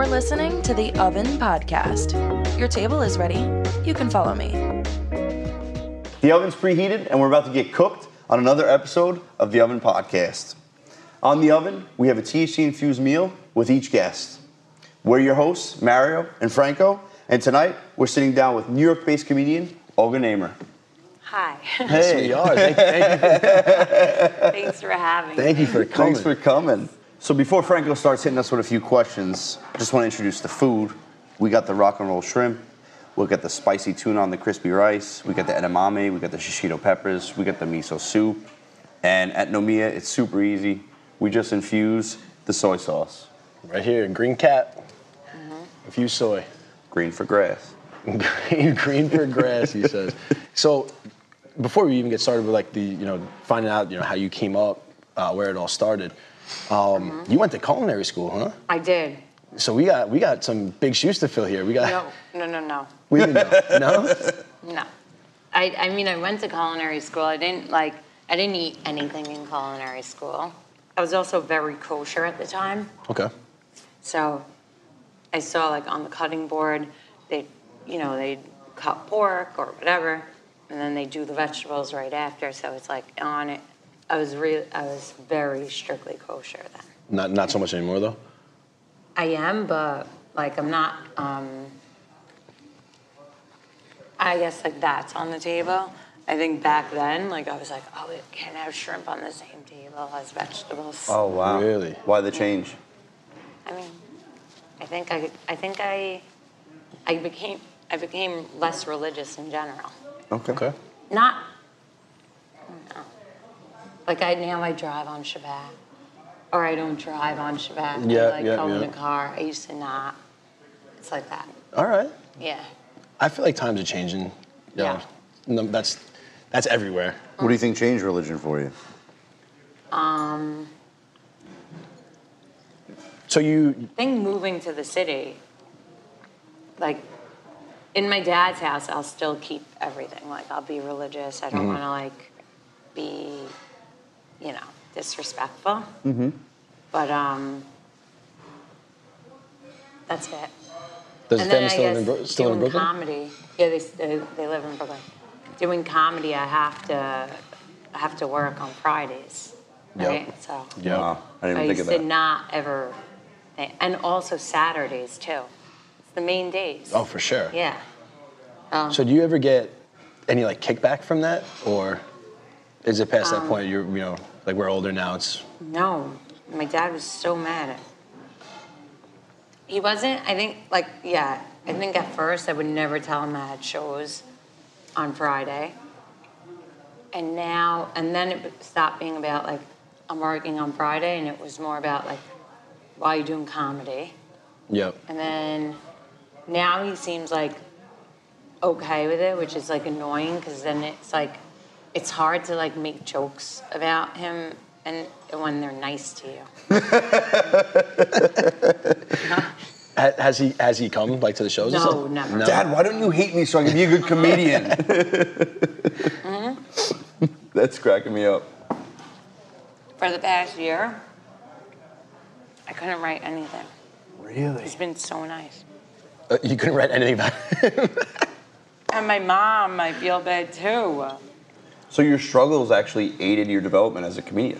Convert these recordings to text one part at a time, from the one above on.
You're listening to the Oven Podcast. Your table is ready. You can follow me. The oven's preheated, and we're about to get cooked on another episode of the Oven Podcast. On the oven, we have a THC-infused meal with each guest. We're your hosts, Mario and Franco, and tonight we're sitting down with New York-based comedian Olga Namer. Hi. Hey. Yes, we are. Thanks for having me. Thank you for coming. Thanks for coming. So before Franco starts hitting us with a few questions, I just want to introduce the food. We got the rock and roll shrimp. We got the spicy tuna on the crispy rice. We got the edamame. We got the shishito peppers. We got the miso soup. And at Nomiya, it's super easy. We just infuse the soy sauce. Right here, green cat. A few soy. Green for grass. green for grass, he says. So before we even get started with like the, finding out, how you came up, where it all started, you went to culinary school, huh? I did. So we got some big shoes to fill here. We got No. We didn't know. No? No. I mean, I went to culinary school. I didn't eat anything in culinary school. I was also very kosher at the time. Okay. So I saw like on the cutting board, they'd cut pork or whatever, and then they do the vegetables right after. So it's like on it. I was very strictly kosher then. Not so much anymore though. I am, but like I'm not. I guess like that's on the table. I think back then, like I was like, oh, we can't have shrimp on the same table as vegetables. Oh, wow. Really? Why the change? I mean, I became less religious in general. Okay. Not. No. Like now I drive on Shabbat, or I don't drive on Shabbat. I go in a car. I used to not. It's like that. All right. Yeah. I feel like times are changing. Yeah. No, that's everywhere. What do you think changed religion for you? So I think moving to the city, like in my dad's house, I'll still keep everything. Like I'll be religious. I don't want to like be, disrespectful. Mm-hmm. But that's it. Does And the then family I guess still in doing Brooklyn? comedy. Yeah, they live in Brooklyn. Doing comedy, I have to work on Fridays. Right? Yep. So Yeah. Wow. I didn't I even think used of to that. not ever, and also Saturdays too. It's the main days. Oh, for sure. Yeah. So do you ever get any like kickback from that, or is it past that point? You're like we're older now. It's No, my dad was so mad. He wasn't. I think I think at first I would never tell him I had shows on Friday. And then it stopped being about like I'm working on Friday, and it was more about like, why are you doing comedy? Yep. And then now he seems like okay with it, which is like annoying because then it's like it's hard to like make jokes about him and when they're nice to you. Has he come like to the shows? No, never. No? Dad, why don't you hate me so I can be a good comedian? That's cracking me up. For the past year, I couldn't write anything. Really? He's been so nice. You couldn't write anything about it. And my mom, I feel bad too. So your struggles actually aided your development as a comedian?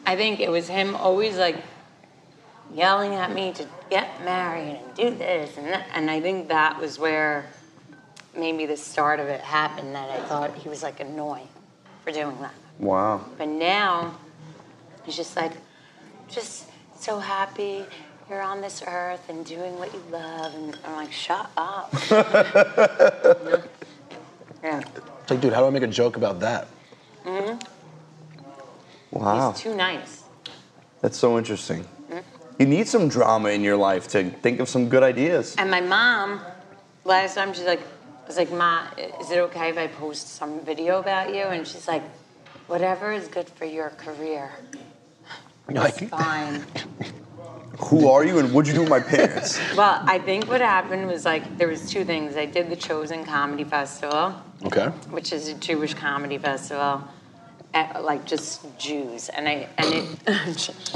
I think it was him always like yelling at me to get married and do this and that. And I think that was where maybe the start of it happened, that I thought he was like annoying for doing that. Wow. But now, he's just like, just so happy you're on this earth and doing what you love. And I'm like, shut up. Yeah. It's like, dude, how do I make a joke about that? Wow. He's too nice. That's so interesting. You need some drama in your life to think of some good ideas. And my mom, last time I was like, Ma, is it okay if I post some video about you? And she's like, whatever is good for your career. It's fine. Who are you and what'd you do with my parents? Well, I think what happened was like, there was two things. I did the Chosen Comedy Festival. Okay. Which is a Jewish comedy festival. Like just Jews. And it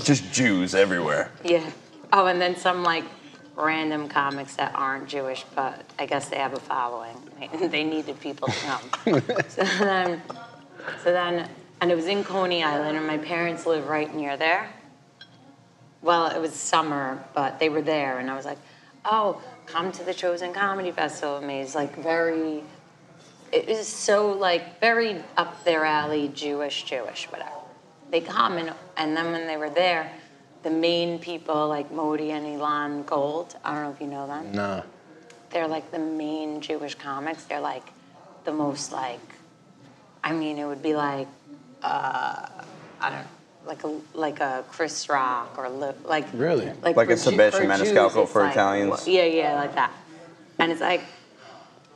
Just Jews everywhere. yeah. Oh, and then some like random comics that aren't Jewish, but I guess they have a following. They needed people to come. so then, and it was in Coney Island, and my parents live right near there. Well, it was summer, but they were there, and I was like, oh, come to the Chosen Comedy Festival with me. It's like it was so like very up their alley, Jewish, whatever. They come, and then when they were there, the main people like Modi and Elon Gold, I don't know if you know them. No. They're like the main Jewish comics. They're like the most like, I mean, it would be like, I don't know. Like a Chris Rock or like really like a Sebastian Maniscalco for like, Italians. Yeah, like that. And it's like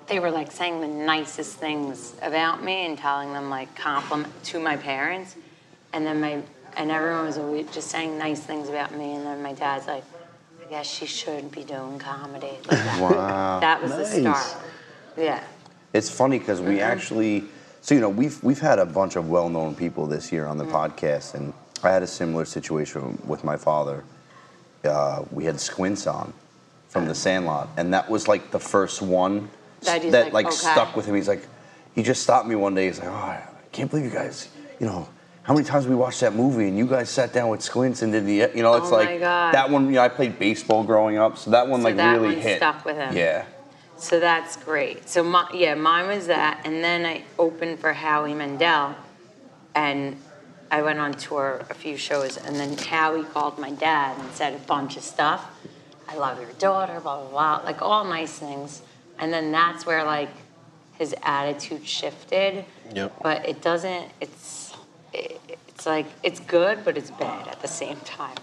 they were like saying the nicest things about me and telling them like compliment to my parents, and then everyone was always just saying nice things about me, and then my dad's like, I guess she should be doing comedy. Like that. Wow, that was the start. Yeah. It's funny because we actually. So, you know, we've had a bunch of well-known people this year on the podcast, and I had a similar situation with my father. We had Squints on from The Sandlot, and that was like the first one that like stuck with him. He's like, he just stopped me one day. He's like, oh, I can't believe you guys, you know, how many times we watched that movie, and you guys sat down with Squints and did the, you know, it's like that one. You know, I played baseball growing up, so that one like that really one hit. Stuck with him. Yeah. So that's great. So mine was that, and then I opened for Howie Mandel, and I went on tour a few shows, and then Howie called my dad and said a bunch of stuff. I love your daughter, blah blah blah, like all nice things, and then that's where like his attitude shifted. Yep. But it doesn't. It's like it's good, but it's bad at the same time,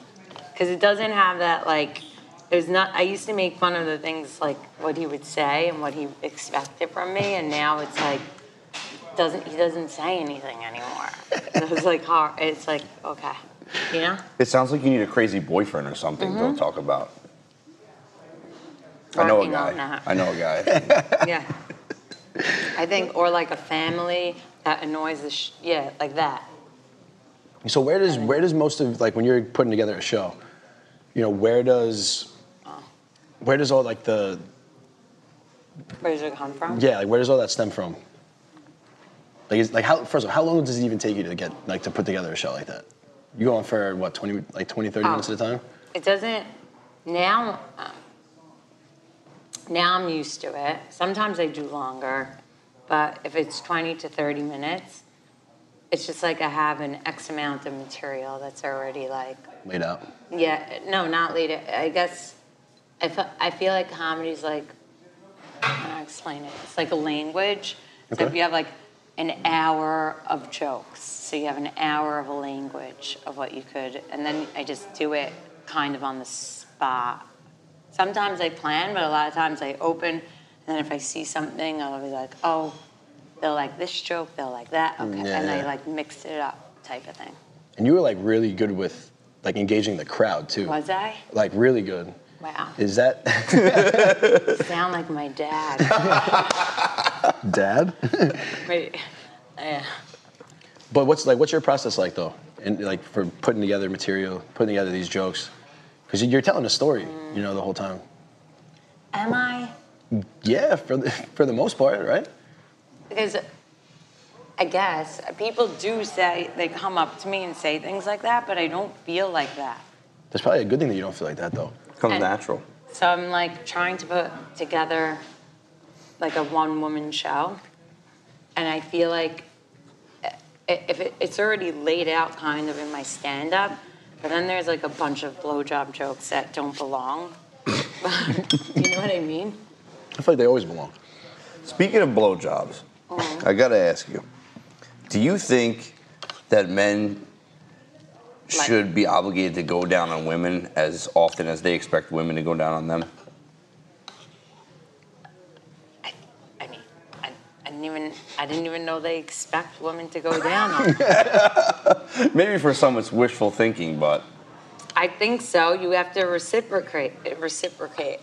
because it doesn't have that like. There's not. I used to make fun of the things like what he would say and what he expected from me, and now it's like he doesn't say anything anymore. It's like hard. It's like okay, you know. It sounds like you need a crazy boyfriend or something to talk about. Working I know a on guy. that. I know a guy. Yeah. I think, or like a family that annoys the like that. So where does most of like when you're putting together a show, you know, where does all like the Where does it come from? yeah, like where does all that stem from? Like how first of all, how long does it even take you to get like to put together a show like that? You go on for what 20 30 minutes at a time? It doesn't now. Now I'm used to it. Sometimes I do longer, but if it's 20 to 30 minutes, it's just like I have an X amount of material that's already like Laid out. Yeah, no, not later. I guess I feel like comedy's like, how do I explain it? It's like a language. So Okay. if you have like an hour of jokes, so you have an hour of a language of what you could, and then I just do it kind of on the spot. Sometimes I plan, but a lot of times I open, and then if I see something, I'll be like, oh, they'll like this joke, they'll like that, okay. Yeah, and I yeah. like mix it up type of thing. And you were like really good with like engaging the crowd too. Was I? Like really good. Wow. Is that Sound like my dad. Dad? Wait, yeah. But what's your process like though? And like for putting together material, putting together these jokes, because you're telling a story, you know, the whole time. Am I? Yeah, for the most part, right? Because I guess people do say, they come up to me and say things like that, but I don't feel like that. That's probably a good thing that you don't feel like that though. Comes And- natural. So I'm like trying to put together like a one-woman show, and I feel like it's already laid out kind of in my stand-up, but then there's like a bunch of blowjob jokes that don't belong. You know what I mean? I feel like they always belong. Speaking of blowjobs, I gotta ask you: do you think that men should be obligated to go down on women as often as they expect women to go down on them? I mean, I didn't even know they expect women to go down on them. Maybe for some it's wishful thinking, but I think so. You have to reciprocate.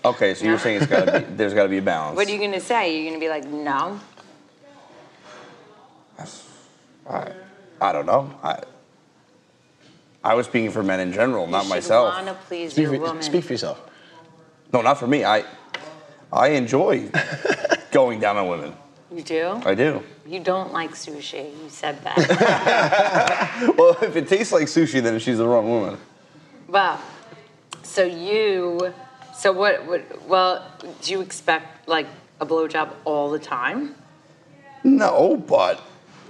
okay. So you're saying there's gotta be a balance. What are you gonna say? You're gonna be like, no. I don't know. I was speaking for men in general, not myself. You should want to please Speak your for, woman. speak for yourself. No, not for me. I enjoy going down on women. You do? I do. You don't like sushi. You said that. Well, if it tastes like sushi, then she's the wrong woman. Well, well, do you expect like a blowjob all the time? No, but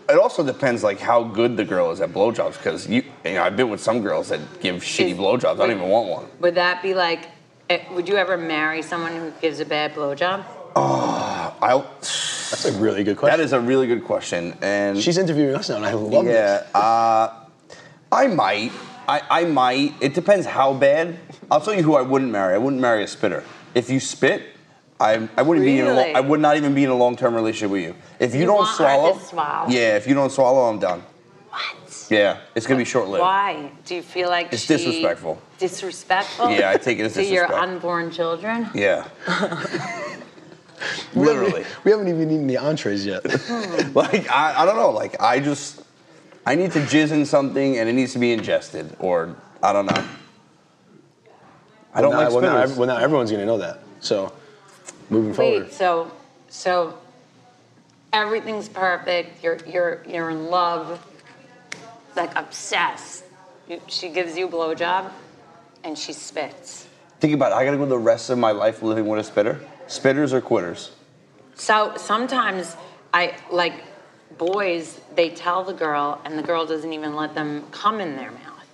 it also depends like how good the girl is at blowjobs. Because I've been with some girls that give shitty blowjobs. I don't even want one. Would that be like? Would you ever marry someone who gives a bad blowjob? That's a really good question. That is a really good question, and she's interviewing us now, and I love this. Yeah, I might. I might. It depends how bad. I'll tell you who I wouldn't marry. I wouldn't marry a spitter. If you spit, I wouldn't be in I would not even be in a long-term relationship with you. If you don't swallow, yeah, if you don't swallow, I'm done. What? Yeah, it's gonna be short-lived. Why? Do you feel like it's disrespectful? Disrespectful? Yeah, I take it as disrespect. To your unborn children? Yeah. Literally. We haven't even eaten the entrees yet. Like, I don't know. Like, I need to jizz in something and it needs to be ingested. Or, I don't know. I don't like spitters. Well, now everyone's going to know that. So, moving forward. Wait, so everything's perfect. You're in love. Like, obsessed. She gives you a blowjob and she spits. Think about it. I got to go the rest of my life living with a spitter. Spitters or quitters? So sometimes boys, they tell the girl, and the girl doesn't even let them come in their mouth.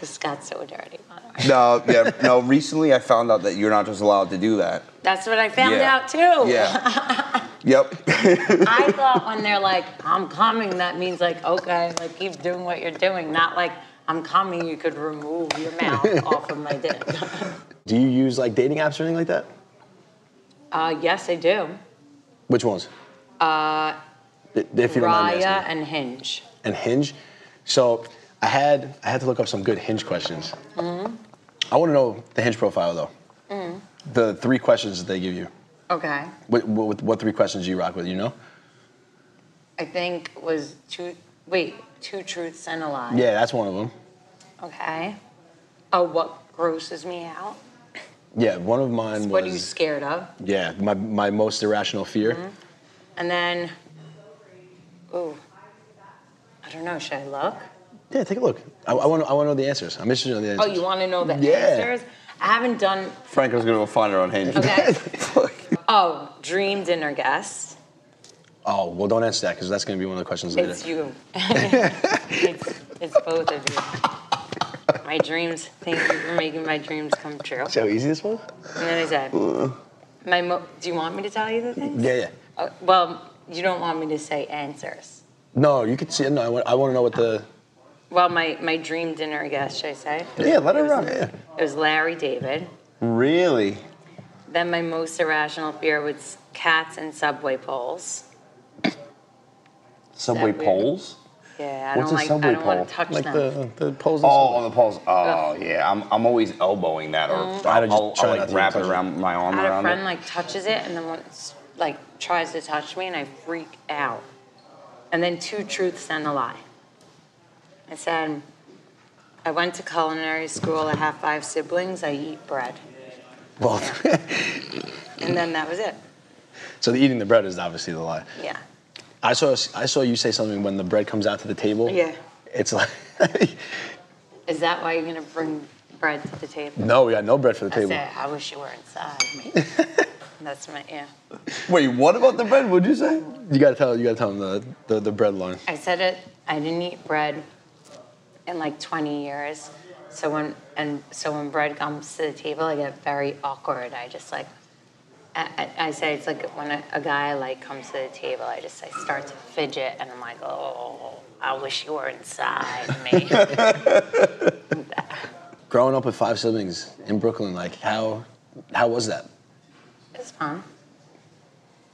This got so dirty, by the way. No. Recently, I found out that you're not just allowed to do that. That's what I found out too. Yeah. Yep. I thought when they're like, "I'm coming," that means like, okay, like keep doing what you're doing, not like I'm coming. You could remove your mouth off of my dick. Do you use like dating apps or anything like that? Yes, I do. Which ones? If you don't mind me Raya asking. and Hinge. And Hinge. So I had to look up some good Hinge questions. Mm-hmm. I want to know the Hinge profile though. Mm-hmm. The 3 questions that they give you. Okay. What 3 questions do you rock with? You know? I think was two truths and a lie. Yeah, that's one of them. Okay. Oh, what grosses me out? Yeah, one of mine was... What are you scared of? Yeah, my most irrational fear. Mm-hmm. And then, I don't know, should I look? Yeah, take a look. I want to know the answers. I'm interested in the answers. Oh, you want to know the answers? I haven't done... Franco's going to go find her on Hinge. Okay. Dream dinner guest. Oh, well, don't answer that, because that's going to be one of the questions later. It's you. it's both of you. My dreams, thank you for making my dreams come true. See how easy this was? And then I said, do you want me to tell you the things? Yeah. Well, you don't want me to say answers. No, you could see it. No, I want to know what the... Well, my dream dinner guest, should I say? Yeah, let her run. Yeah. It was Larry David. Really? Then my most irrational fear was cats and subway poles. Subway poles? Yeah, I What's don't a subway want pole? to touch Like them. the poles. Oh, the poles. Oh, yeah. I'm always elbowing that, or I'll like wrap it around my arm I had around a friend it. like touches it and then once like tries to touch me and I freak out. And then 2 truths and a lie. I said, I went to culinary school. I have 5 siblings. I eat bread. Well, And then that was it. so the eating the bread is obviously the lie. Yeah. I saw you say something when the bread comes out to the table. Yeah. It's like... Is that why you're going to bring bread to the table? No, we got no bread for the I table. said, I wish you were inside me. That's my, yeah. Wait, what about the bread? What'd you say? You gotta tell them the bread line. I said it, I didn't eat bread in like 20 years. So when bread comes to the table, I get very awkward. I just like, I say it's like when a guy like comes to the table, I start to fidget and I'm like, oh, I wish you were inside me. Growing up with 5 siblings in Brooklyn, like how was that? It was fun.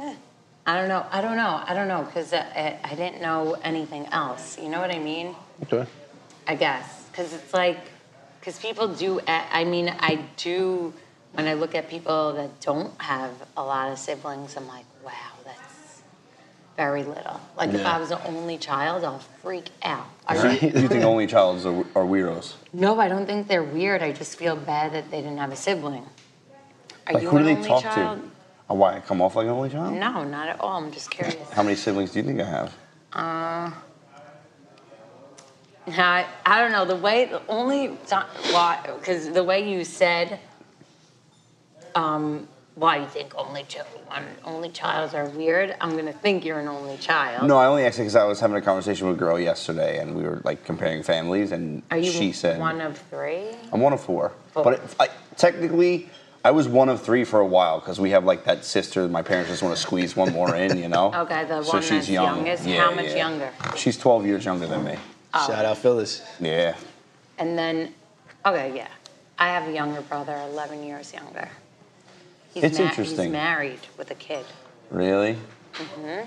Yeah. I don't know, because I didn't know anything else. You know what I mean? Okay. I guess, because people do, I do, when I look at people that don't have a lot of siblings, I'm like, wow, that's very little. Like, if I was the only child, I'll freak out. You think only childs are weirdos? No, I don't think they're weird. I just feel bad that they didn't have a sibling. Are Like, you who an do they only talk child? to? Oh, why, I come off like an only child? No, not at all. I'm just curious. How many siblings do you think I have? I don't know. Because the way you said, why you think only childs are weird, I'm going to think you're an only child. No, I only asked because I was having a conversation with a girl yesterday, and we were like comparing families, and Are you she said one of three? I'm one of four. Oh. But technically, I was one of three for a while because we have like that sister. My parents just want to squeeze one more in, you know. Okay, the so one she's that's young. youngest. Yeah, How much yeah. younger? She's 12 years younger than me. Oh. Shout out Phyllis. Yeah. And then, okay, yeah. I have a younger brother, 11 years younger. It's interesting. He's married with a kid. Really? Mm-hmm.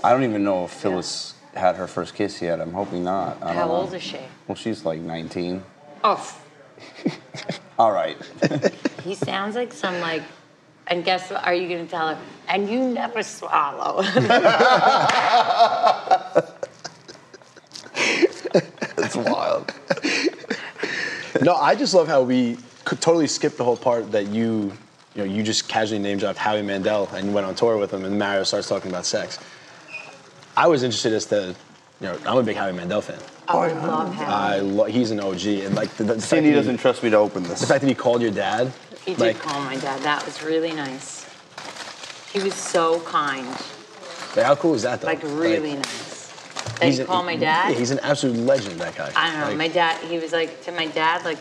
I don't even know if Phyllis had her first kiss yet. I'm hoping not. I don't How know. old is she? Well, she's like 19. Oh, All right. he sounds like some like, and guess what? Are you going to tell her? And you never swallow. That's wild. No, I just love how we could totally skip the whole part that you just casually name dropped Howie Mandel and you went on tour with him, and Mario starts talking about sex. I was interested as to, I'm a big Howie Mandel fan. Oh, I love him. He's an OG, and like the fact Sandy that he- doesn't trust me to open the this. fact that he called your dad. He did like, call my dad. That was really nice. He was so kind. Like, how cool is that, though? Like, really nice. That he called my dad? Yeah, he's an absolute legend, that guy. I don't know. Like, My dad, he was like, to my dad, like,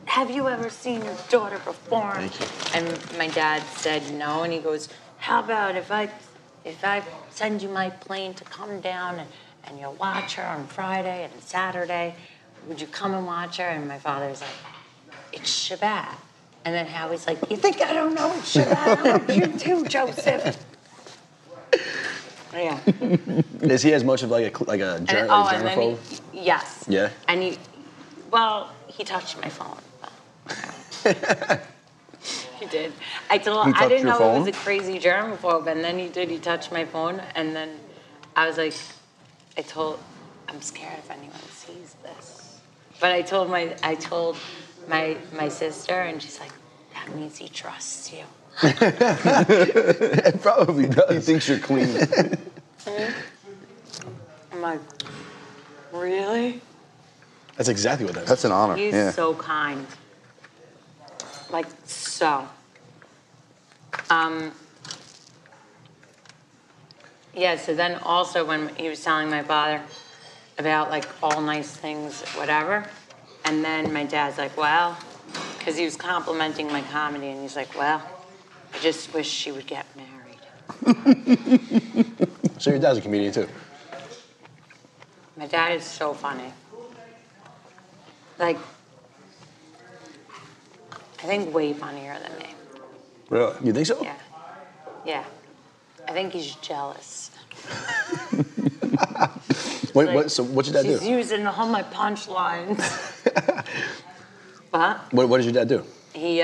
have you ever seen your daughter perform? Thank you. And my dad said no, and he goes, how about if I send you my plane to come down and you'll watch her on Friday and Saturday, would you come and watch her? And my father's like, it's Shabbat. And then Howie's like, you think I don't know it's Shabbat? I want you too, Joseph. Yeah. Is he as much of like a And then germaphobe? yes. Yeah? And he touched my phone. He did. I didn't your know phone? it was a crazy germaphobe, and then he did. He touched my phone, and then I was like, I'm scared if anyone sees this. But I told my sister, and she's like, that means he trusts you. It probably does. He thinks you're clean. I'm like, really? That's exactly what that is. That's an honor. He's yeah. so kind. Like, so. Yeah, so then also when he was telling my father about, like, all nice things, whatever, and then my dad's like, well, because he was complimenting my comedy, and he's like, well, I just wish she would get married. So your dad's a comedian, too? My dad is so funny. Like, I think way funnier than me. Really? You think so? Yeah. Yeah. I think he's jealous. So what's your dad She's do? using all my punchlines. What? What does your dad do? He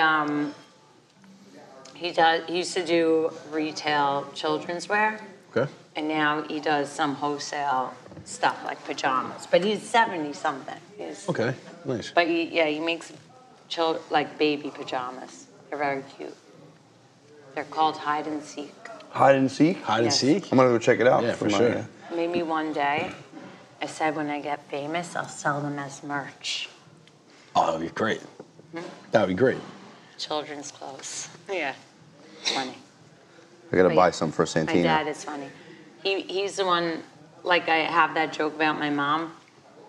used to do retail children's wear, Okay. and now he does some wholesale stuff like pajamas. But he's 70-something. Okay, nice. But he makes like baby pajamas. They're very cute. They're called hide and seek. Hide and seek? Hide and Yes. seek? I'm gonna go check it out. Yeah, for my- sure. Maybe one day, I said when I get famous, I'll sell them as merch. Oh, that would be great. That would be great. Children's clothes. Yeah. Funny. I gotta My- buy some for Santina. My dad is funny. He's the one, like I have that joke about my mom.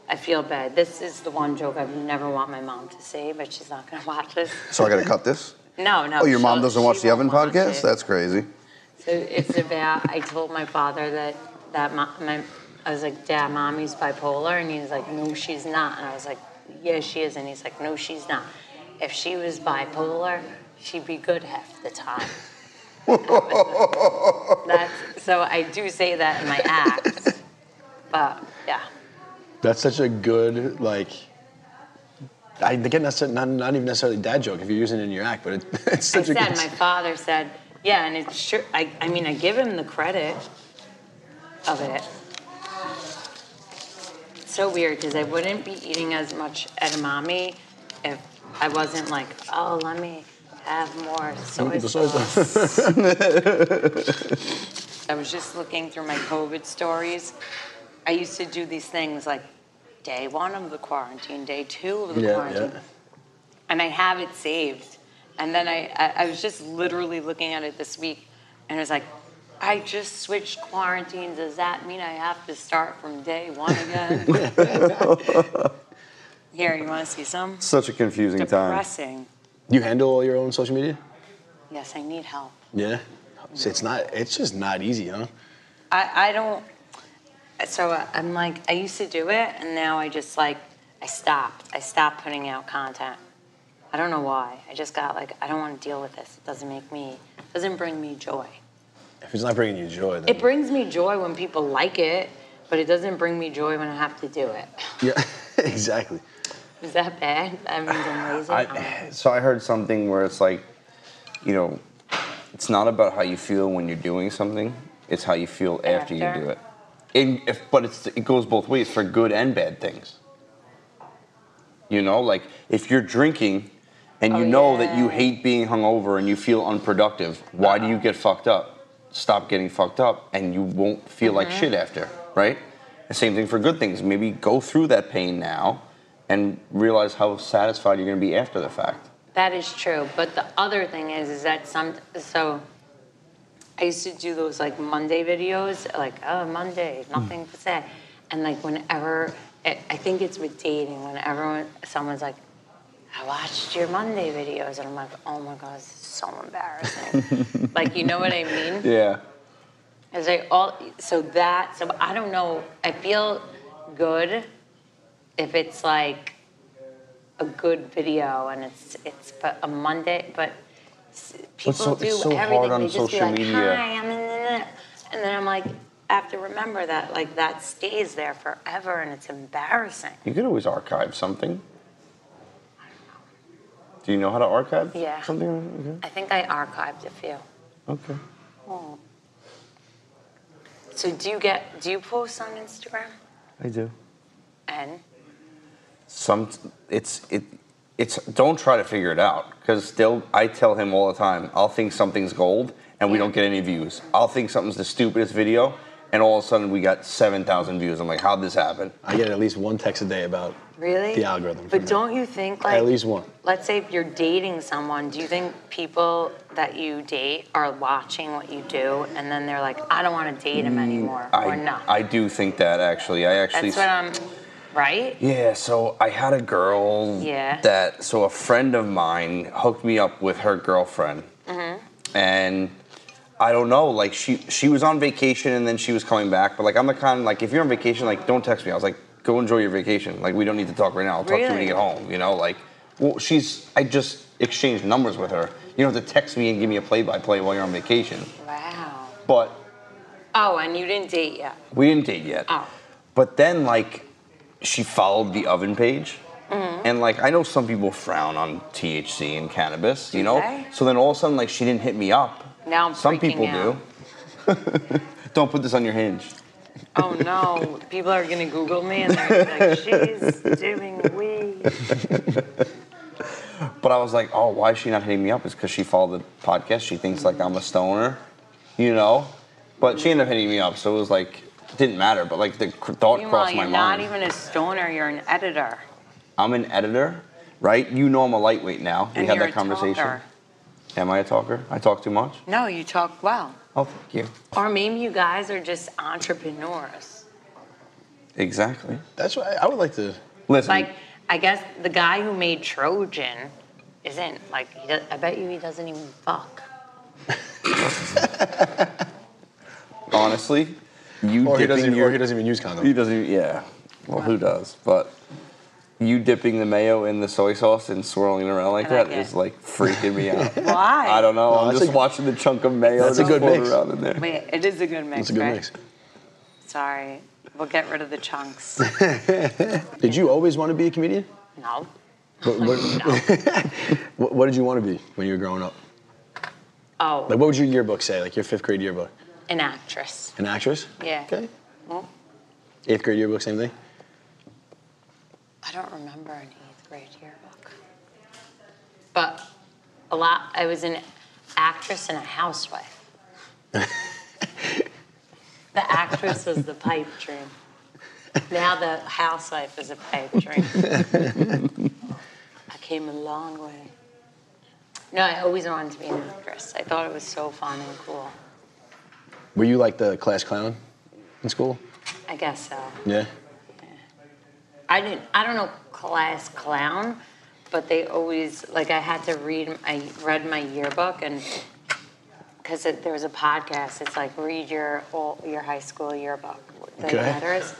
I feel bad. This is the one joke I would never want my mom to see, but she's not gonna watch this. So I gotta cut this? No. Oh, your mom doesn't watch she the Oven won't watch podcast? it. That's crazy. So it's about, I told my father I was like, Dad, Mommy's bipolar. And he was like, no, she's not. And I was like, yeah, she is. And he's like, no, she's not. If she was bipolar, she'd be good half the time. So I do say that in my acts. But, yeah. That's such a good, like, again, that's not even necessarily dad joke if you're using it in your act, but it's such a good... My father said, yeah, and it's true. I mean, I give him the credit of it. It's so weird because I wouldn't be eating as much edamame if I wasn't like, oh, let me have more soy The soy sauce. I was just looking through my COVID stories. I used to do these things like day 1 of the quarantine, day 2 of the quarantine. Yeah. And I have it saved. And then I was just literally looking at it this week, and it was like, I just switched quarantines. Does that mean I have to start from day 1 again? Here, you want to see some? Such a confusing time. Depressing. You handle all your own social media? Yes, I need help. Yeah. So it's just not easy, huh? I don't. So I'm like, I used to do it, and now I just like, I stopped putting out content. I don't know why. I just got like, I don't want to deal with this. It doesn't bring me joy. If it's not bringing you joy, then... It brings me joy when people like it, but it doesn't bring me joy when I have to do it. Yeah, exactly. Is that bad? That means I'm lazy? So I heard something where it's like, you know, it's not about how you feel when you're doing something. It's how you feel after you do it. But it goes both ways for good and bad things. You know, like if you're drinking and you know that you hate being hungover and you feel unproductive, why do you get fucked up? Stop getting fucked up and you won't feel like shit after, right? The same thing for good things. Maybe go through that pain now and realize how satisfied you're going to be after the fact. That is true. But the other thing is that so I used to do those like Monday videos, like, oh, Monday, nothing to say. And like whenever, I think it's with dating, whenever someone's like, I watched your Monday videos, and I'm like, oh my God, this is so embarrassing. Like, you know what I mean? Yeah. So I don't know, I feel good if it's like a good video and it's but a Monday, but people do it's so everything. hard on they just social be like, media. hi, I'm in, and then I'm like, I have to remember that like that stays there forever, and it's embarrassing. You could always archive something. Do you know how to archive something? Okay. I think I archived a few. Okay. Oh. So do you post on Instagram? I do. And? It's don't try to figure it out, because I tell him all the time, I'll think something's gold and we don't get any views. I'll think something's the stupidest video and all of a sudden we got 7,000 views. I'm like, how'd this happen? I get at least one text a day about Really? the algorithm. But don't you think, like... At least one. Let's say if you're dating someone, do you think people that you date are watching what you do and then they're like, I don't want to date him anymore, or no? I do think that, actually. That's what I'm... Right? Yeah, so I had a girl so a friend of mine hooked me up with her girlfriend. Mm-hmm. And I don't know, like she was on vacation and then she was coming back, but like I'm the kind of, like, if you're on vacation, like, don't text me. I was like, go enjoy your vacation. Like, we don't need to talk right now. I'll talk to you when you get home, you know? Like, well, I just exchanged numbers with her. You don't have to text me and give me a play-by-play while you're on vacation. Wow. But... Oh, and you didn't date yet? We didn't date yet. Oh. But then, like, she followed the Oven page. Mm-hmm. And, like, I know some people frown on THC and cannabis, you know? Okay. So then all of a sudden, like, she didn't hit me up. Now I'm Some freaking people out. do. Don't put this on your Hinge. Oh, no. People are going to Google me and they're like, she's doing weed. But I was like, oh, why is she not hitting me up? It's because she followed the podcast. She thinks, like, I'm a stoner, you know? But she ended up hitting me up, so it was like, it didn't matter. But, like, the thought crossed my mind. You're not even a stoner. You're an editor. I'm an editor, right? You know I'm a lightweight now. And we had you're that conversation. Talker. Am I a talker? I talk too much? No, you talk well. Oh, thank you. Or maybe you guys are just entrepreneurs. Exactly. That's why I would like to... Listen. Like, I guess the guy who made Trojan isn't, like, I bet you he doesn't even fuck. Honestly, or he doesn't even use condoms. He doesn't even, yeah. Well, who does? But you dipping the mayo in the soy sauce and swirling it around like that is, like, freaking me out. Why? I don't know. I'm just watching the chunk of mayo that's a good mix. around in there. Wait, it is a good mix, It's a good mix. Sorry. We'll get rid of the chunks. Did you always want to be a comedian? No. What did you want to be when you were growing up? Oh. Like, what would your yearbook say? Like, your 5th grade yearbook? An actress. An actress? Yeah. Okay. Well, 8th grade yearbook, same thing? I don't remember an 8th grade yearbook. But I was an actress and a housewife. The actress was the pipe dream. Now the housewife is a pipe dream. I came a long way. No, I always wanted to be an actress. I thought it was so fun and cool. Were you like the class clown in school? I guess so. Yeah. I don't know class clown, but they always, like I read my yearbook, and because there was a podcast, it's like read your high school yearbook, the letters.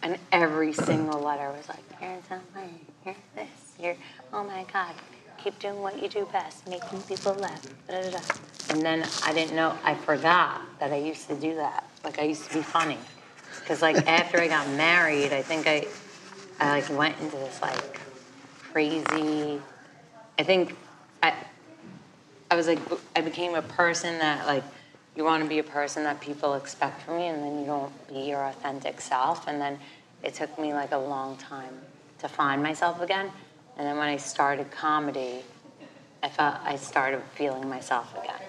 And every single letter was like, here's something, here's this, oh my God, keep doing what you do best, making people laugh, da, da, da. And then I forgot that I used to do that. Like I used to be funny. Because like after I got married, I think I like went into this like crazy, I think I was like, I became a person that like, you want to be a person that people expect from you, and then you don't be your authentic self. And then it took me like a long time to find myself again. And then when I started comedy, I started feeling myself again.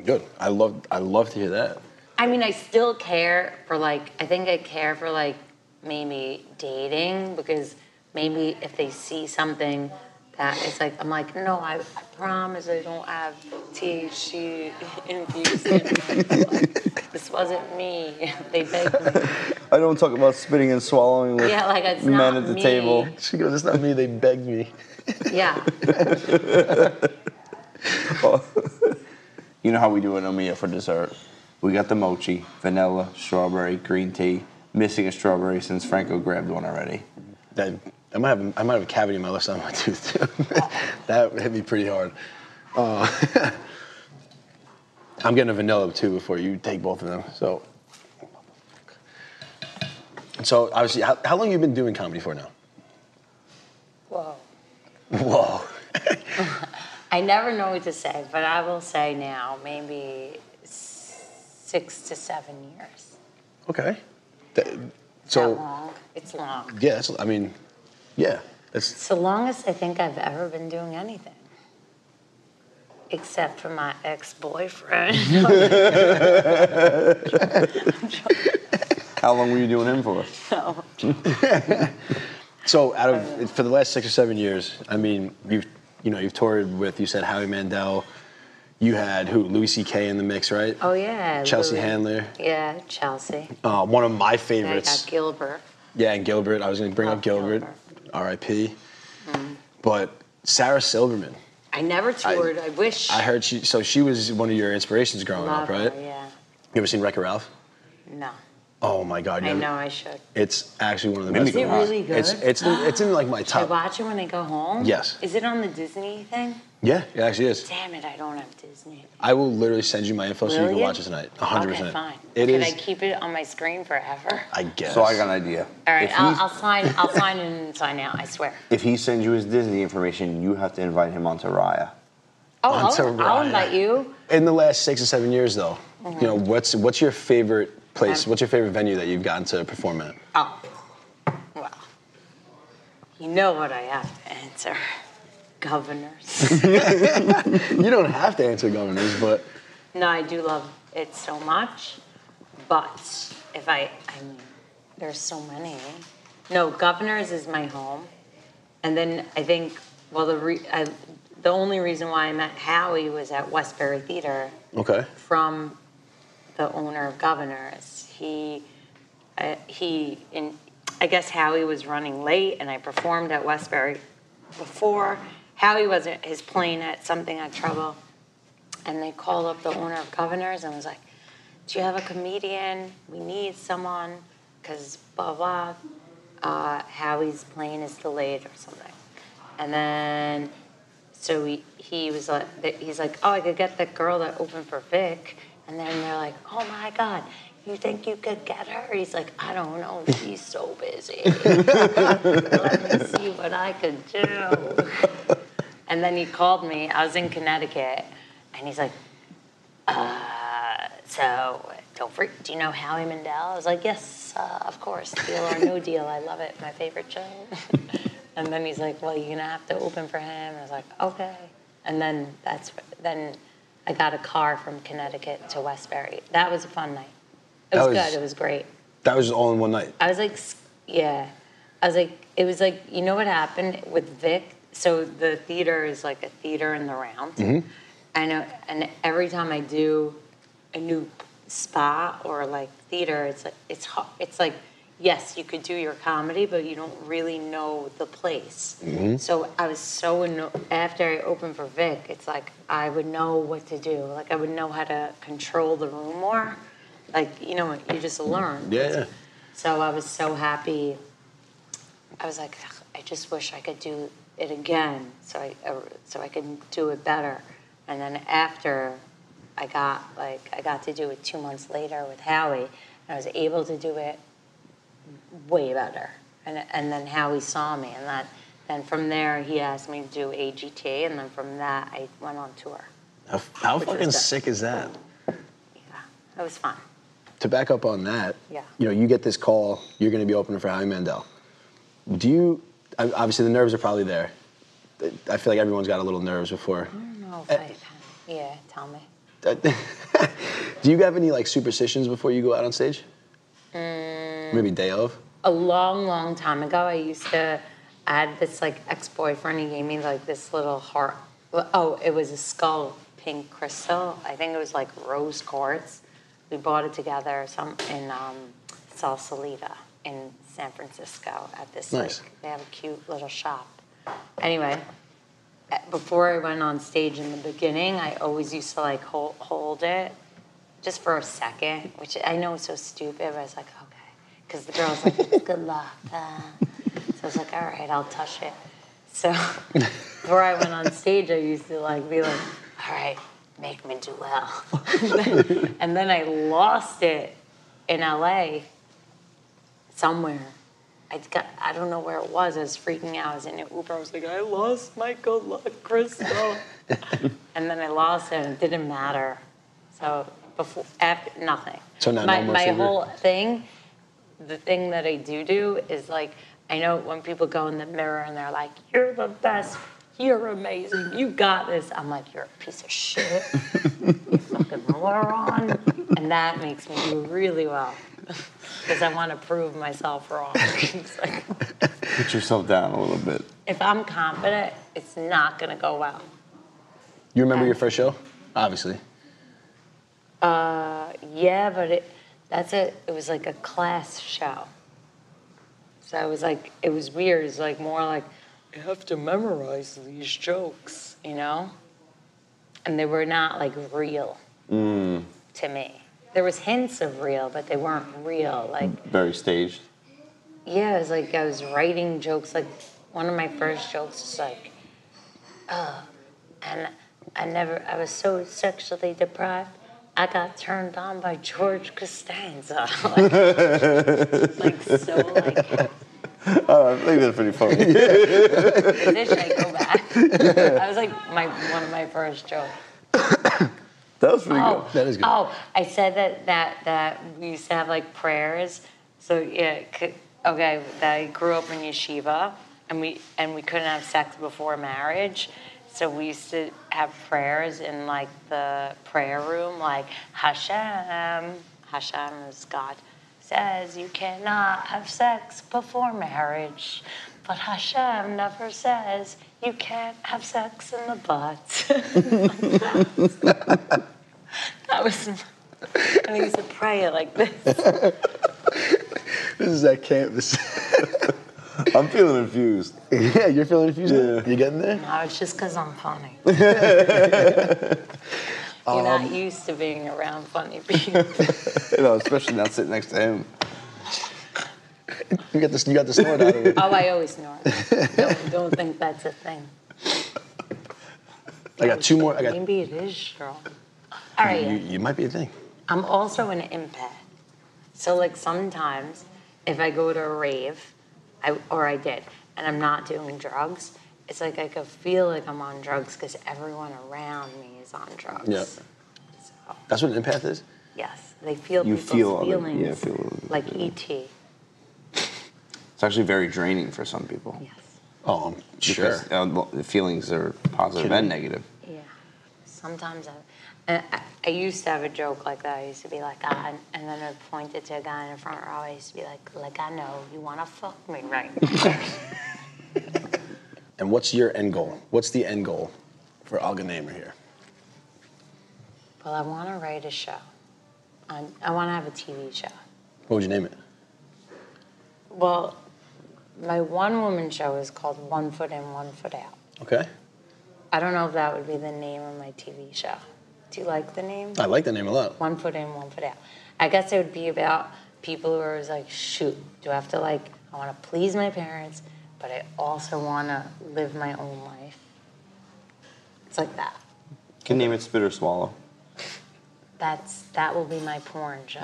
Good. I love to hear that. I mean, I still care for like, I think I care for like maybe dating, because maybe if they see something that it's like, I'm like, no, I promise I don't have THC infused in it. Like, this wasn't me. They begged me. I don't talk about spitting and swallowing with Like it's men not at the me. table. She goes, it's not me, they begged me. Yeah. You know how we do it in Omiya for dessert. We got the mochi, vanilla, strawberry, green tea. Missing a strawberry since Franco grabbed one already. I might have a cavity in my left side of my tooth too. That hit me pretty hard. I'm getting a vanilla too before you take both of them. So obviously, how long have you been doing comedy for now? Whoa. I never know what to say, but I will say now, maybe 6 to 7 years. Okay. That long? It's long. Yeah, yeah. It's the longest I think I've ever been doing anything. Except for my ex-boyfriend. How long were you doing him for? No. So for the last 6 or 7 years, I mean, you've toured with, you said Howie Mandel. You had who? Louis C.K. in the mix, right? Oh yeah. Chelsea Handler. Yeah, Chelsea. One of my favorites. I got Gilbert. Yeah, and Gilbert. I was going to bring up Gilbert. R.I.P. But Sarah Silverman. I never toured. I wish. I heard she was one of your inspirations growing up, right? Her, yeah. You ever seen Wreck-It Ralph? No. Oh my God! I know I should. It's actually one of the best. Is it really good? It's in like my top. Should I watch it when I go home? Yes. Is it on the Disney thing? Yeah, it actually is. Damn it! I don't have Disney. I will literally send you my info so you can watch it tonight. 100%. Okay, fine. Can I keep it on my screen forever? I guess. So I got an idea. All right, I'll sign in and sign out. I swear. If he sends you his Disney information, you have to invite him onto Raya. Oh, Onto I'll Raya. invite you. In the last 6 or 7 years, though, what's your favorite place? What's your favorite venue that you've gotten to perform at? Oh, well, you know what I have to answer. Governors. You don't have to answer Governors, but No, I do love it so much, but if I mean, there's so many. No, Governors is my home, and then I think, well, the only reason why I met Howie was at Westbury Theater. okay. From the owner of Governors. I guess Howie was running late, and I performed at Westbury before. Howie wasn't, his plane had trouble, and they called up the owner of Governors and was like, do you have a comedian? We need someone, because blah, blah. Howie's plane is delayed or something. And then, so he was like, he's like, oh, I could get the girl that opened for Vic. And then they're like, oh my God, you think you could get her? He's like, I don't know, she's so busy. Let me see what I could do. And then he called me, I was in Connecticut, and he's like, so do you know Howie Mandel? I was like, yes, of course, Deal or No Deal, I love it, my favorite show. And then he's like, well, you're gonna have to open for him. And I was like, okay. And then then I got a car from Connecticut to Westbury. That was a fun night. It was good. It was great. That was just all in one night. I was like, yeah. I was like, it was like, you know what happened with Vic? So the theater is like a theater in the round. Mm-hmm. I know, and every time I do a new spot or like theater, it's like, yes, you could do your comedy, but you don't really know the place. Mm-hmm. So I was so after I opened for Vic, it's like I would know what to do. Like I would know how to control the room more. Like, you know, you just learn. Yeah. So I was so happy. I was like, I just wish I could do it again, so I could do it better. And then after, I got to do it 2 months later with Howie, and I was able to do it way better. And then Howie saw me, and then from there he asked me to do AGT, and then from that I went on tour. How fucking sick is that? Yeah, it was fun. To back up on that, Yeah. you know, you get this call, you're going to be opening for Howie Mandel. Obviously the nerves are probably there. I feel like everyone's got a little nerves before. I don't know if yeah, tell me. Do you have any like superstitions before you go out on stage? Maybe day of? A long, long time ago, I had this like ex-boyfriend. He gave me like this little heart. Oh, it was a skull pink crystal. I think it was like rose quartz. We bought it together in Sausalito in San Francisco at this, nice. Like, they have a cute little shop. Anyway, before I went on stage in the beginning, I always used to like hold it just for a second, which I know is so stupid, but I was like, okay. Because the girl's like, it's good luck. So I was like, all right, I'll touch it. So before I went on stage, I used to like be like, all right, make me do well. And then I lost it in LA somewhere. I don't know where it was. I was freaking out. I was in an Uber. I was like, I lost my good luck crystal. And then I lost it, and it didn't matter. So after nothing. So now my whole thing, the thing that I do is like, I know when people go in the mirror and they're like, you're the best, you're amazing, you got this. I'm like, you're a piece of shit, you fucking moron. And that makes me do really well. Because I want to prove myself wrong. Like, Put yourself down a little bit. if I'm confident, it's not going to go well. You remember your first show? Obviously. Yeah, but it was like a class show. So it was weird. It's like more like, you have to memorize these jokes, you know? And they were not like real to me. There was hints of real, but they weren't real. Like Very staged. yeah, it was like I was writing jokes. Like one of my first jokes was like, and I was so sexually deprived, I got turned on by George Costanza. like so like. Oh, I think that's pretty funny. Should I go back? That was like one of my first jokes. That was pretty good. That is good. Oh, I said that we used to have like prayers. So yeah, okay. That I grew up in yeshiva, and we couldn't have sex before marriage. So we used to have prayers in like the prayer room, like Hashem is God, says you cannot have sex before marriage, but Hashem never says you can't have sex in the butt. That was, and I used to pray it like this. This is at campus. I'm feeling infused. Yeah, you're feeling infused? Yeah. You getting there? No, it's just because I'm funny. You're not used to being around funny people. Especially not sitting next to him. You got the snort out of it. Oh, I always snort. Don't think that's a thing. I got two more. Maybe it is strong. All right. You might be a thing. I'm also an empath. So like sometimes if I go to a rave, I did, and I'm not doing drugs, it's like I could feel like I'm on drugs because everyone around me is on drugs. Yeah. So, That's what an empath is? yes, they feel You people's feel feelings feel like E.T. It's actually very draining for some people. Yes. Oh, sure. Because the feelings are positive and negative. Yeah. Sometimes I used to have a joke like that. I used to be like, and then I pointed to a guy in the front row. I used to be like I know you want to fuck me right now. And what's your end goal? What's the end goal for Olga Namer here? Well, I want to write a show. I want to have a TV show. What would you name it? Well, my one-woman show is called One Foot In, One Foot Out. Okay. I don't know if that would be the name of my TV show. Do you like the name? I like the name a lot. One Foot In, One Foot Out. I guess it would be about people who are like, shoot, do I have to I want to please my parents, but I also want to live my own life. It's like that. You can name it Spit or Swallow. That will be my porn show.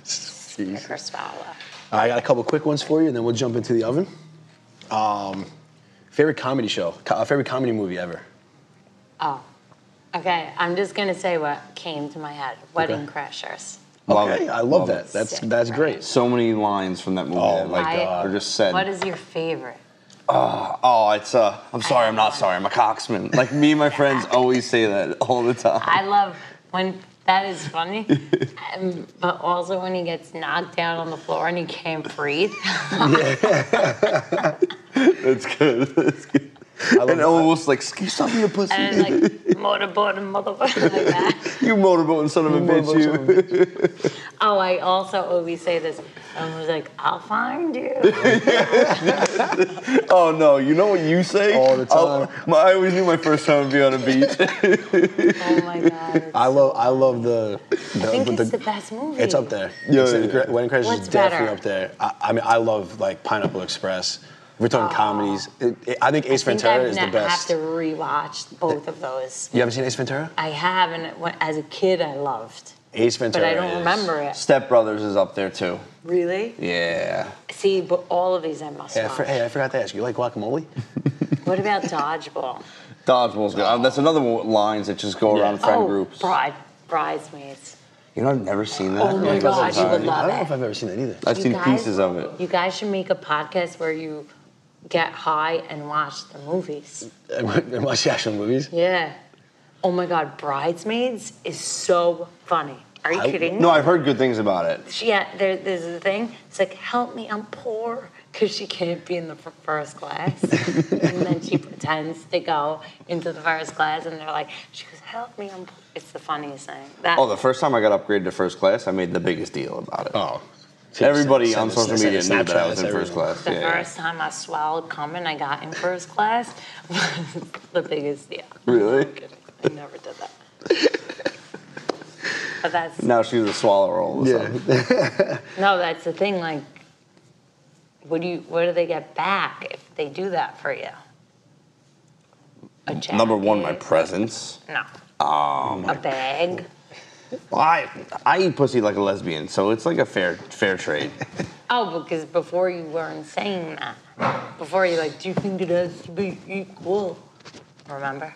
Spit or Swallow. I got a couple quick ones for you, and then we'll jump into the oven. Favorite comedy show? Favorite comedy movie ever? Oh, okay. I'm just gonna say what came to my head. Wedding Crashers. Love Okay, it. I love that. it. That's great. So many lines from that movie Oh, that my God. are just said. What is your favorite? It's I'm sorry, I'm not sorry, I'm a coxman. Like me and my friends always say that all the time. I love when that is funny, but also when he gets knocked down on the floor and he can't breathe. That's good. That's good. And almost like, stop being a pussy. And it's like motorboat and motherfucker like that. You motorboating son of a bitch, you. Oh, I also always say this. I was like, I'll find you. Oh no, you know what you say? All the time. I always knew my first time would be on a beach. Oh my God. I love the. I think it's the best movie. It's up there. Yeah. Wedding Crashers What's is definitely better? up there. I mean, I love like Pineapple Express. If we're talking comedies. I think Ace Ventura is the I best. have to rewatch both of those. You haven't seen Ace Ventura? I have, and as a kid, I loved. Ace Ventura. But I don't is- remember it. Step Brothers is up there too. Really? Yeah. See, but all of these I must Hey, watch. I forgot to ask you. Like guacamole? What about Dodgeball? Dodgeball's good. That's another lines that just go around friend groups. Bridesmaids. You know, I've never seen that. Oh my God, you would I love don't know it. if I've ever seen that either. I've You seen guys- pieces of it. You guys should make a podcast where you get high and watch the movies. And watch the actual movies. Yeah. Oh my God, Bridesmaids is so funny. Are you kidding? No, I've heard good things about it. There's a thing. It's like, help me, I'm poor, because she can't be in the first class, and then she pretends to go into the first class, and they're like, she goes, help me, I'm poor. It's the funniest thing. The first time I got upgraded to first class, I made the biggest deal about it. Oh. Everybody on social Send media knew that I was in Snapchats, first class. The Yeah. first time I swallowed cum and I got in first class was the biggest deal. Really? I'm kidding. I never did that. But that's Now she's a swallower all of a sudden. no, that's the thing. Like, what do they get back if they do that for you? A jacket? Number one, my presence. No. A bag. I eat pussy like a lesbian, so it's like a fair trade. Oh, because before you weren't saying that. Before you do you think it has to be equal? Remember?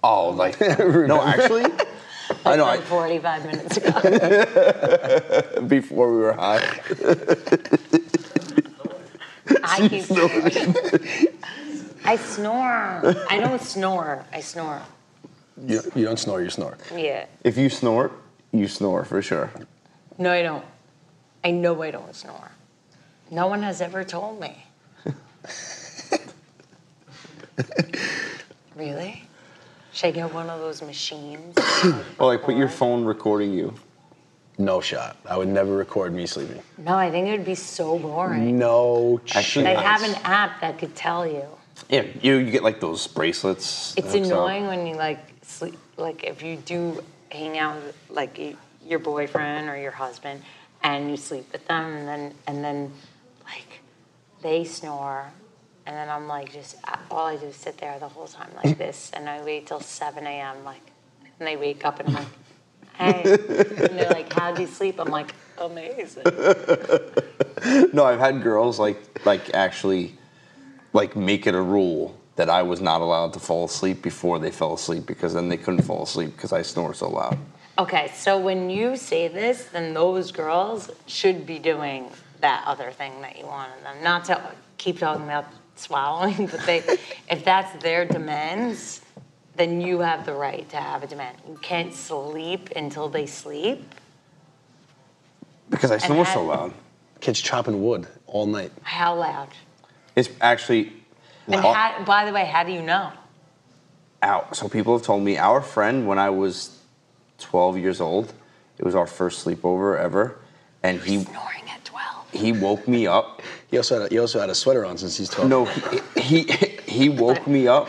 Oh, like no, actually, I know. Like 45 minutes ago. Before we were high. I keep snoring. I snore. I don't snore. I snore. You don't snore, you snore. Yeah. If you snort, you snore for sure. No, I don't. I know I don't snore. No one has ever told me. Really? Should I get one of those machines? Or like put your phone recording you. No shot. I would never record me sleeping. No, I think it would be so boring. No Actually, They chance. have an app that could tell you. Yeah, you get like those bracelets. It's that hook up. annoying when you sleep, if you do hang out with your boyfriend or your husband and you sleep with them and then they snore and then I'm all I do is sit there the whole time like this and I wait till 7 a.m. And they wake up and I'm like, hey, and they're like, how'd you sleep? I'm like, amazing. No, I've had girls actually make it a rule that I was not allowed to fall asleep before they fell asleep because then they couldn't fall asleep because I snore so loud. Okay, so when you say this, then those girls should be doing that other thing that you want in them. Not to keep talking about swallowing, but if that's their demands, then you have the right to have a demand. You can't sleep until they sleep. Because I snore so loud. Kids chopping wood all night. How loud? It's actually... And by the way, how do you know? So people have told me, our friend, when I was 12 years old, it was our first sleepover ever, and he... Snoring at 12. He woke me up. He also had a sweater on since he's 12. No, he woke me up.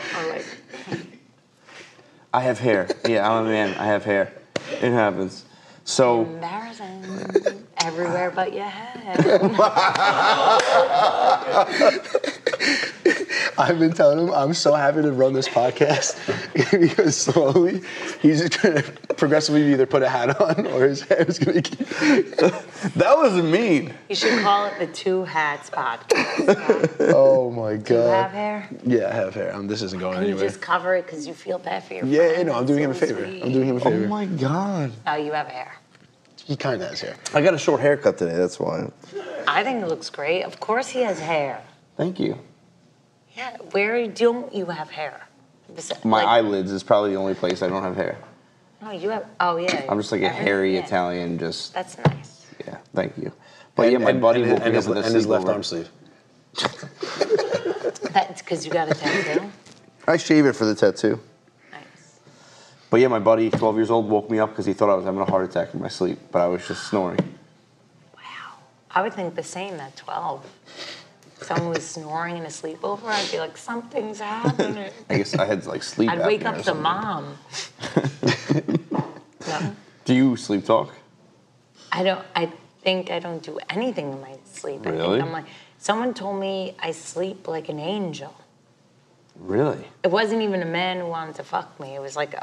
I have hair. Yeah, I'm a man. I have hair. It happens. So... Embarrassing. Everywhere but your head. I've been telling him I'm so happy to run this podcast because slowly he's just trying to progressively either put a hat on or his hair is going to keep... That was mean. You should call it the Two Hats Podcast. Oh my God. Do you have hair? Yeah, I have hair. This isn't going Can anywhere. you just cover it because you feel bad for your friend? Yeah, no, I'm doing him a So favor. sweet. I'm doing him a favor. Oh my God. Oh, you have hair. He kind of has hair. I got a short haircut today, that's why. I think it looks great. Of course he has hair. Thank you. Yeah, where don't you have hair? My eyelids is probably the only place I don't have hair. No, you have, oh yeah. I'm just like a hairy Yeah. Italian, just... That's nice. Yeah, thank you. But yeah, my buddy woke me up with a and his left sleepover. arm sleeve. That's because you got a tattoo? I shave it for the tattoo. Nice. But yeah, my buddy, 12 years old, woke me up because he thought I was having a heart attack in my sleep, but I was just snoring. Wow. I would think the same at 12. If someone was snoring in a sleepover, I'd be like, something's happening. I guess I had like sleep I'd wake apnea or up the something. mom. No? Do you sleep talk? I think I don't do anything in my sleep. I Really? think I'm like, someone told me I sleep like an angel. Really? It wasn't even a man who wanted to fuck me. It was like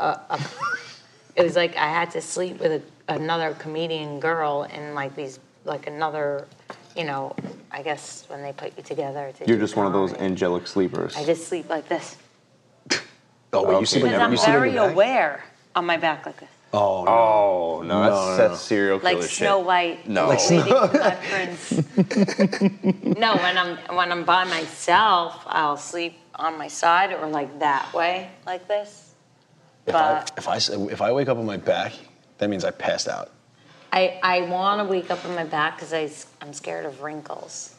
it was like I had to sleep with another comedian girl and another, I guess when they put you together. You're just one of those angelic sleepers. I just sleep like this. Oh, wait, Okay. you sleep on Because your, I'm you sleep on very your back? aware on my back like this. Oh, no. Oh, no, that's No. serial killer Like shit. Snow White. No. Like waiting for my prince. No, when I'm by myself, I'll sleep on my side or like that way, like this. If I wake up on my back, that means I passed out. I want to wake up on my back because I'm scared of wrinkles.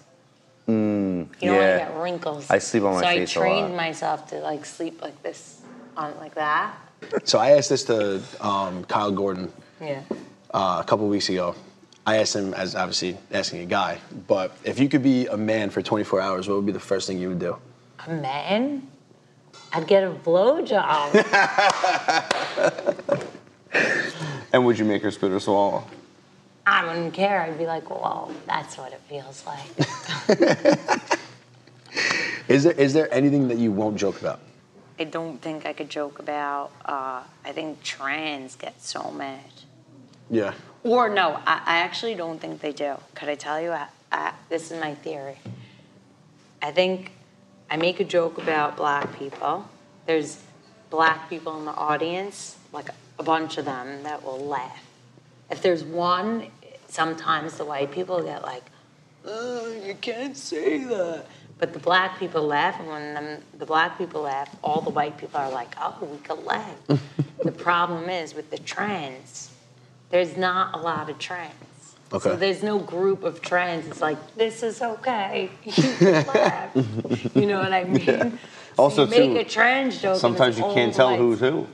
You don't want to yeah. get wrinkles. I sleep on my face a So I lot. trained myself to like sleep like this, on like that. So I asked this to Kyle Gordon Yeah. a couple weeks ago. I asked him, as obviously asking a guy, but if you could be a man for 24 hours, what would be the first thing you would do? A man? I'd get a blowjob. And would you make her spit or swallow? I wouldn't care. I'd be like, whoa, that's what it feels like. Is there anything that you won't joke about? I don't think I could joke about, I think trans get so mad. Yeah. Or no, I actually don't think they do. Could I tell you? This is my theory. I think I make a joke about black people. There's black people in the audience, like a bunch of them, that will laugh. If there's one, sometimes the white people get like, oh, you can't say that. But the black people laugh, and when the black people laugh, all the white people are like, oh, we could laugh. The problem is with the trans, there's not a lot of trans. Okay. So there's no group of trans. It's like, this is okay. You can laugh. You know what I mean? Yeah. So Also, you make too, a trans joke. sometimes and you it's can't all tell white. who's who.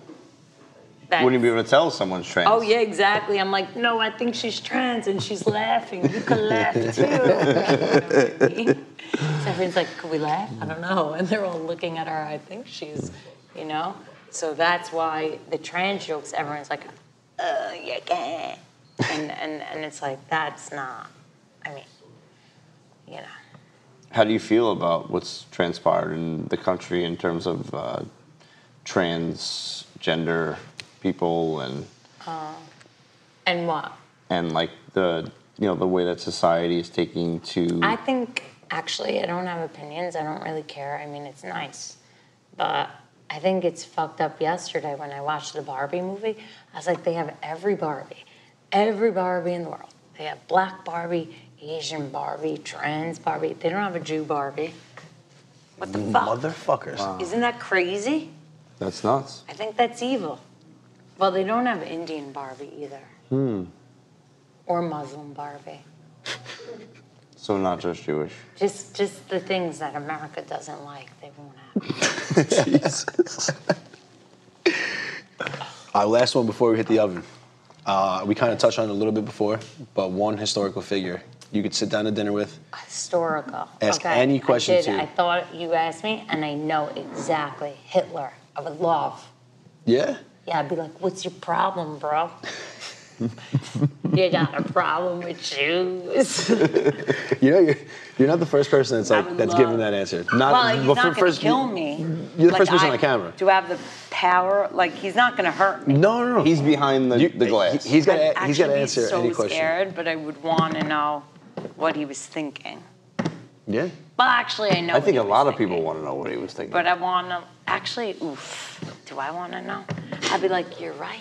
That's- Wouldn't you be able to tell someone's trans? Oh, yeah, exactly. I'm like, no, I think she's trans and she's laughing. You can laugh too. You know what I mean? So everyone's like, could we laugh? I don't know. And they're all looking at her. I think she's, you know? So that's why the trans jokes, everyone's like, you can't. And it's like, that's not, I mean, you know. How do you feel about what's transpired in the country in terms of transgender people And what? and like the way that society is taking to I think, actually, I don't have opinions. I don't really care. I mean, it's nice. But I think it's fucked up yesterday when I watched the Barbie movie. I was like, they have every Barbie in the world. They have black Barbie, Asian Barbie, trans Barbie. They don't have a Jew Barbie. What the fuck? Motherfuckers. Wow. Isn't that crazy? That's nuts. I think that's evil. Well, they don't have Indian Barbie either. Or Muslim Barbie. So not just Jewish. Just the things that America doesn't like, they won't have. Jesus. Last one before we hit the oven. We kind of touched on it a little bit before, but one historical figure you could sit down to dinner with. Historical. Ask any question to. I thought you asked me, and I know exactly. Hitler. I would love. Yeah? Yeah, I'd be like, what's your problem, bro? You got a problem with Jews? You're not the first person that's given that answer. Not, he's not going to kill me. You're the first person on camera. Do I have the power? Like, he's not going to hurt me. No. He's behind the glass. He's got to I'd answer so any question. Scared, but I would want to know what he was thinking. Yeah. Well, actually, I know. I think a lot of thinking. people want to know what he was thinking. But I want to. Actually, do I want to know? I'd be like, you're right.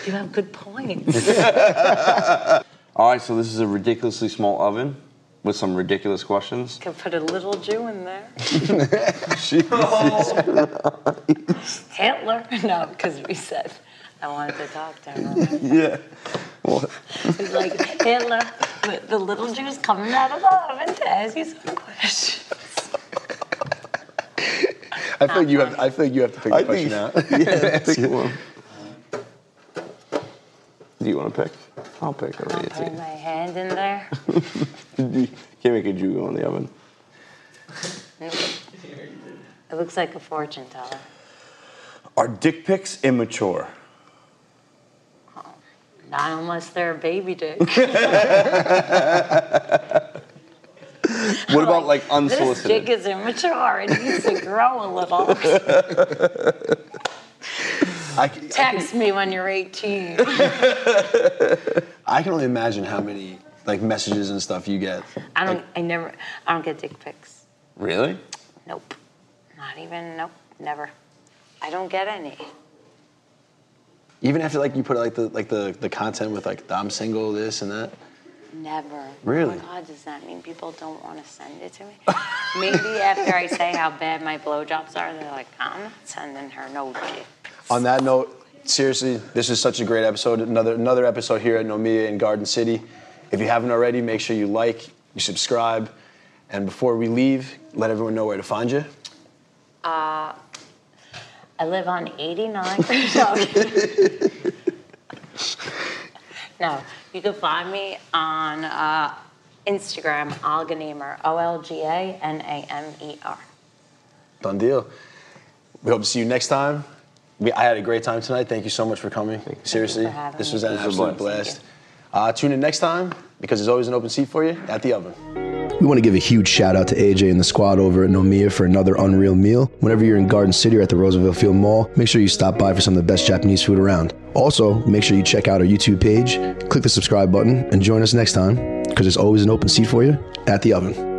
You have good points. All right, so this is a ridiculously small oven with some ridiculous questions. Could put a little Jew in there. Hitler? No, because we said I wanted to talk to him. Yeah. What? He's like, Hitler, the little Jew's coming out of the oven to ask you some questions. I feel like you have to pick the question out. Yeah, pick one. Do you want to pick? I'll pick. I'm putting my hand in there. You can't make a Jew go in the oven. It looks like a fortune teller. Are dick pics immature? Not unless they're a baby dick. What about like unsolicited? This dick is immature. It needs to grow a little. Text me when you're 18. I can only imagine how many like messages and stuff you get. I don't get dick pics. Really? Nope. Nope, never. I don't get any. Even after like you put the content with like I'm single, this and that. Never. Really? Oh my God, does that mean people don't want to send it to me? Maybe after I say how bad my blowjobs are, they're like, I'm not sending her no dick. On that note, seriously, this is such a great episode. Another episode here at Nomiya in Garden City. If you haven't already, make sure you like, you subscribe, and before we leave, let everyone know where to find you. I live on 89. No, you can find me on Instagram, Olga Namer, OLGANAMER. Done deal. We hope to see you next time. I had a great time tonight. Thank you so much for coming. Seriously, for having this me. was an This was absolute a blast. Tune in next time because there's always an open seat for you at the oven. We want to give a huge shout out to AJ and the squad over at Nomiya for another unreal meal. Whenever you're in Garden City or at the Roosevelt Field Mall, make sure you stop by for some of the best Japanese food around. Also, make sure you check out our YouTube page, click the subscribe button, and join us next time because there's always an open seat for you at the oven.